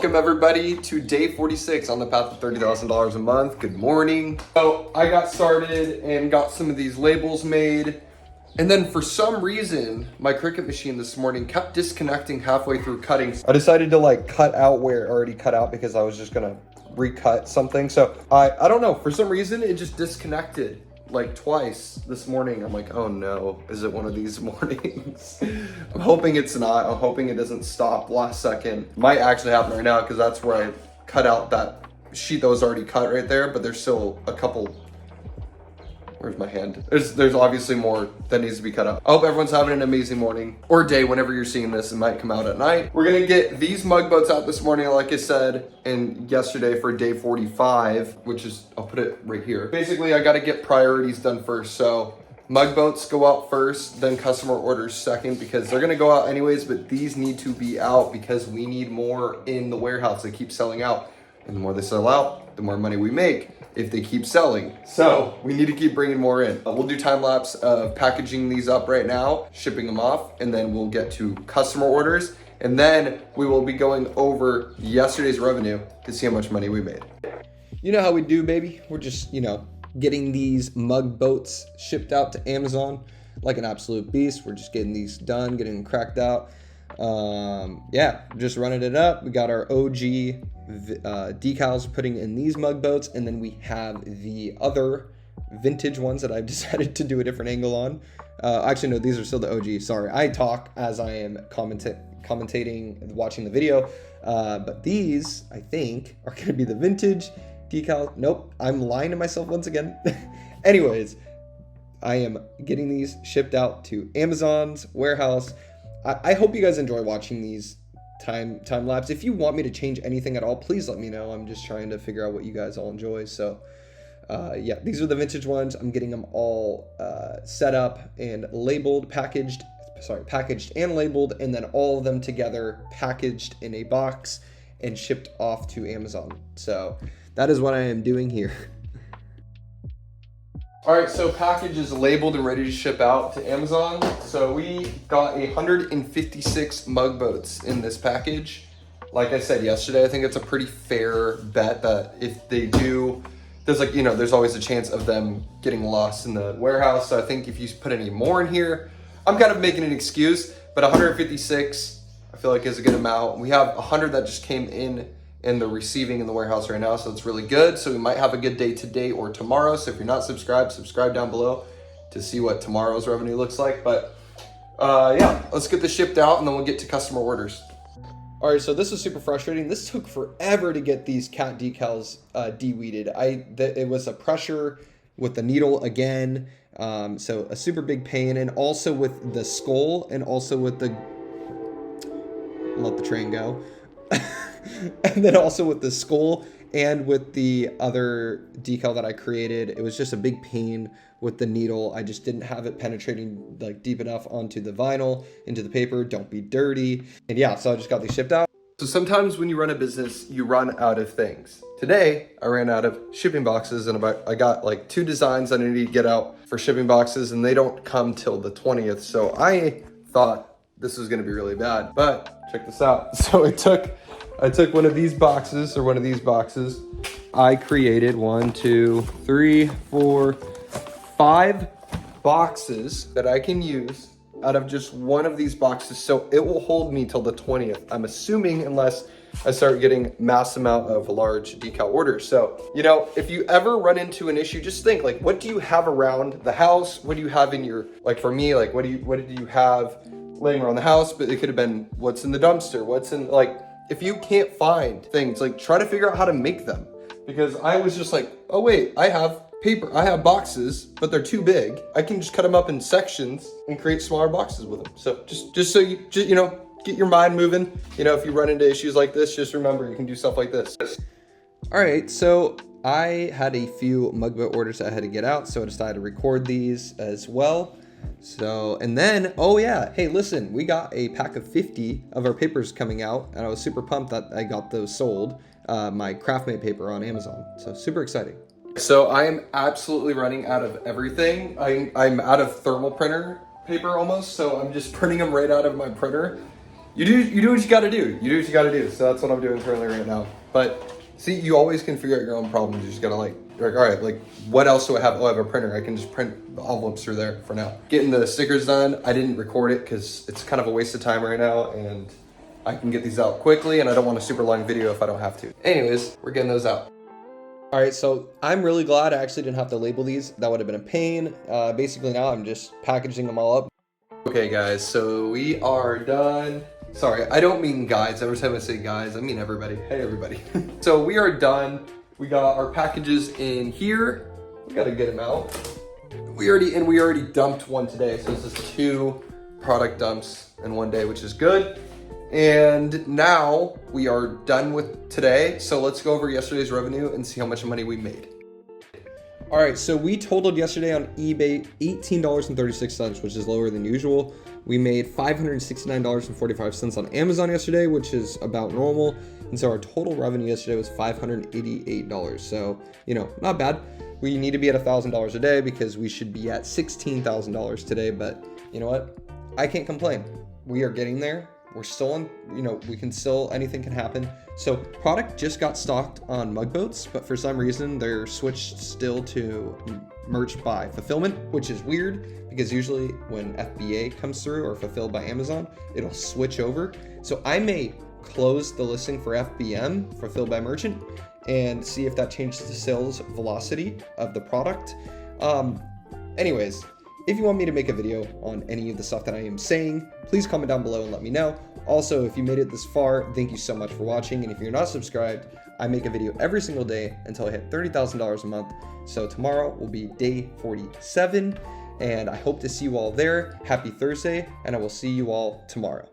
Welcome everybody to day 46 on the path to $30,000 a month. Good morning. So I got started and got some of these labels made. And then for some reason, my Cricut machine this morning kept disconnecting halfway through cutting. I decided to cut out where it already cut out because I was just gonna recut something. So I don't know, for some reason it just disconnected like twice this morning. I'm like, oh no, is it one of these mornings? I'm hoping it's not. I'm hoping it doesn't stop last second. Might actually happen right now because that's where I cut out that sheet that was already cut right there, but there's still a couple. Where's my hand? There's obviously more that needs to be cut out. I hope everyone's having an amazing morning or day whenever you're seeing this. It might come out at night. We're gonna get these mug boats out this morning, like I said, and yesterday for day 45, which is, I'll put it right here. Basically, I gotta get priorities done first. So mug boats go out first, then customer orders second, because they're gonna go out anyways, but these need to be out because we need more in the warehouse. They keep selling out. And the more they sell out, the more money we make if they keep selling. So we need to keep bringing more in. We'll do time lapse of packaging these up right now, shipping them off, and then we'll get to customer orders. And then we will be going over yesterday's revenue to see how much money we made. You know how we do, baby. We're just, getting these mug boats shipped out to Amazon like an absolute beast. We're just getting these done, getting them cracked out. Just running it up. We got our OG decals putting in these mug boats, and then we have the other vintage ones that I've decided to do a different angle on. Actually, no, these are still the OG. Sorry, I talk as I am commentating and watching the video, but these I think are going to be the vintage decals. Nope, I'm lying to myself once again. Anyways, I am getting these shipped out to Amazon's warehouse. I hope you guys enjoy watching these time lapse. If you want me to change anything at all, please let me know. I'm just trying to figure out what you guys all enjoy. So these are the vintage ones. I'm getting them all set up and labeled, packaged and labeled, and then all of them together packaged in a box and shipped off to Amazon. So that is what I am doing here. All right, so package is labeled and ready to ship out to Amazon. So we got 156 mug boats in this package. Like I said yesterday, I think it's a pretty fair bet that if they do, there's always a chance of them getting lost in the warehouse. So I think if you put any more in here, I'm kind of making an excuse, but 156, I feel like is a good amount. We have 100 that just came in the receiving in the warehouse right now, so it's really good. So we might have a good day today or tomorrow. So if you're not subscribed, subscribe down below to see what tomorrow's revenue looks like. But let's get this shipped out and then we'll get to customer orders. All right, so this is super frustrating. This took forever to get these cat decals de-weeded. It was a pressure with the needle again, so a super big pain, and also with the skull, and also with the, let the train go. And then also with the skull and with the other decal that I created, it was just a big pain with the needle. I just didn't have it penetrating deep enough onto the vinyl, into the paper. Don't be dirty. And so I just got these shipped out. So sometimes when you run a business, you run out of things. Today, I ran out of shipping boxes, and I got 2 designs that I need to get out for shipping boxes, and they don't come till the 20th. So I thought this was gonna be really bad, but check this out. So I took one of these boxes, I created 5 boxes that I can use out of just one of these boxes. So it will hold me till the 20th. I'm assuming, unless I start getting mass amount of large decal orders. So, if you ever run into an issue, just think what do you have around the house? What do you have in your, for me, what did you have laying around the house? But it could have been what's in the dumpster, what's in, if you can't find things, try to figure out how to make them. Because I was just oh wait, I have paper, I have boxes, but they're too big. I can just cut them up in sections and create smaller boxes with them. So just so you get your mind moving. If you run into issues like this, just remember you can do stuff like this. All right, so I had a few mug boat orders that I had to get out, so I decided to record these as well. So, and then, hey, listen, we got a pack of 50 of our papers coming out, and I was super pumped that I got those sold, my Craftmate paper on Amazon. So super exciting. So I am absolutely running out of everything. I'm out of thermal printer paper almost, so I'm just printing them right out of my printer. You do what you gotta do. You do what you gotta do. So that's what I'm doing currently right now. But see, you always can figure out your own problems. You just gotta like, all right, like what else do I have? Oh, I have a printer. I can just print the envelopes through there for now. Getting the stickers done. I didn't record it because it's kind of a waste of time right now, and I can get these out quickly, and I don't want a super long video if I don't have to. Anyways, we're getting those out. All right, so I'm really glad I actually didn't have to label these. That would have been a pain. Basically now I'm just packaging them all up. Okay guys, so we are done. Sorry, I don't mean guys. Every time I say guys, I mean everybody. Hey everybody. So we are done. We got our packages in here. We gotta get them out. We already dumped one today. So this is 2 product dumps in one day, which is good. And now we are done with today. So let's go over yesterday's revenue and see how much money we made. All right, so we totaled yesterday on eBay $18.36, which is lower than usual. We made $569.45 on Amazon yesterday, which is about normal. And so our total revenue yesterday was $588. So, you know, not bad. We need to be at $1,000 a day because we should be at $16,000 today. But you know what? I can't complain. We are getting there. We're still on, you know, we can still, anything can happen. So product just got stocked on Mugboats, but for some reason they're switched still to merch by fulfillment, which is weird because usually when FBA comes through or fulfilled by Amazon, it'll switch over. So I may close the listing for FBM, fulfilled by merchant, and see if that changes the sales velocity of the product. Anyways, if you want me to make a video on any of the stuff that I am saying, please comment down below and let me know. Also, if you made it this far, thank you so much for watching. And if you're not subscribed, I make a video every single day until I hit $30,000 a month. So tomorrow will be day 47, and I hope to see you all there. Happy Thursday, and I will see you all tomorrow.